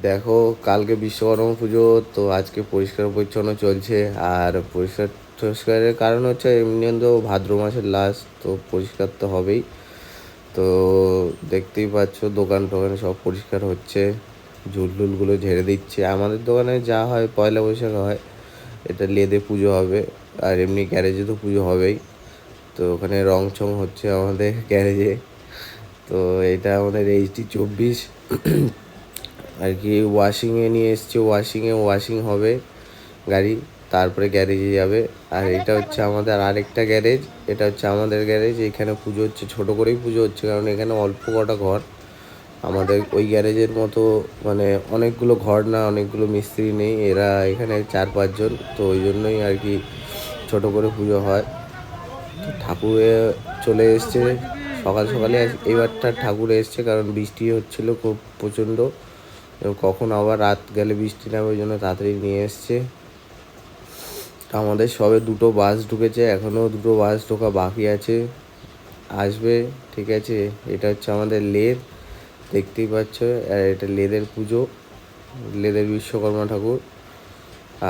দেখো, কালকে বিশ্বকর্মা পুজো, তো আজকে পরিষ্কার পরিচ্ছন্ন চলছে। আর পরিষ্কারের কারণ হচ্ছে এমনি তো ভাদ্র মাসের লাস্ট, তো পরিষ্কার তো হবেই। তো দেখতেই পাচ্ছ দোকান টোকান সব পরিষ্কার হচ্ছে, ঝুলটুলগুলো ঝেড়ে দিচ্ছে। আমাদের দোকানে যা হয় পয়লা বৈশাখ হয়, এটা লেদে পুজো হবে। আর এমনি গ্যারেজে তো পুজো হবেই। তো ওখানে রং চং হচ্ছে আমাদের গ্যারেজে। তো এটা আমাদের HD 24 আর কি ওয়াশিংয়ে নিয়ে এসছে। ওয়াশিং হবে গাড়ি, তারপরে গ্যারেজে যাবে। আর এটা হচ্ছে আমাদের আরেকটা গ্যারেজ। এটা হচ্ছে আমাদের গ্যারেজ। এখানে পুজো হচ্ছে, ছোটো করেই পুজো হচ্ছে, কারণ এখানে অল্প কটা ঘর। আমাদের ওই গ্যারেজের মতো মানে অনেকগুলো ঘর না, অনেকগুলো মিস্ত্রি নেই, এরা এখানে 4-5 জন। তো ওই জন্যই আর কি ছোটো করে পুজো হয়। ঠাকুরে চলে এসছে সকাল সকালে। এবারটা ঠাকুর এসছে কারণ বৃষ্টি হচ্ছিলো খুব প্রচণ্ড। কখন আবার রাত গেলে বৃষ্টি নামে, ওই জন্য তাড়াতাড়ি নিয়ে এসছে। আমাদের সবে 2টো বাস ঢুকেছে, এখনও 2টো বাস ঢোকা বাকি আছে, আসবে। ঠিক আছে, এটা হচ্ছে আমাদের লেদ, দেখতেই পাচ্ছ। আর এটা লেদের পুজো, লেদের বিশ্বকর্মা ঠাকুর।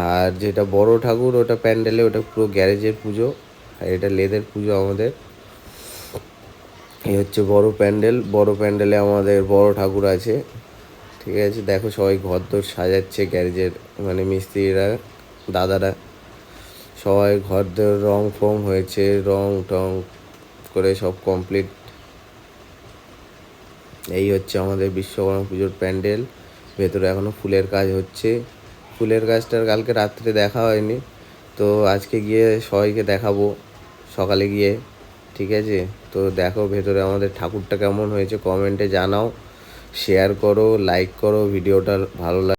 আর যেটা বড় ঠাকুর ওটা প্যান্ডেলে, ওটা পুরো গ্যারেজের পুজো। আর এটা লেদের পুজো আমাদের। এই হচ্ছে বড় প্যান্ডেল, বড় প্যান্ডেলে আমাদের বড় ঠাকুর আছে। ঠিক আছে, দেখো সবাই ঘর দোর সাজাচ্ছে গ্যারেজের, মানে মিস্ত্রিরা, দাদারা সবাই ঘর দোর রং ফং হয়েছে, রং টং করে সব কমপ্লিট। এই হচ্ছে আমাদের বিশ্বকর্মা পুজোর প্যান্ডেল। ভেতরে এখনও ফুলের কাজ হচ্ছে। ফুলের কাজটার কালকে রাত্রে দেখা হয়নি, তো আজকে গিয়ে সবাইকে দেখাবো সকালে গিয়ে। ঠিক আছে, তো দেখো ভেতরে আমাদের ঠাকুরটা কেমন হয়েছে কমেন্টে জানাও, শেয়ার করো, লাইক করো ভিডিওটা ভালো লাগে।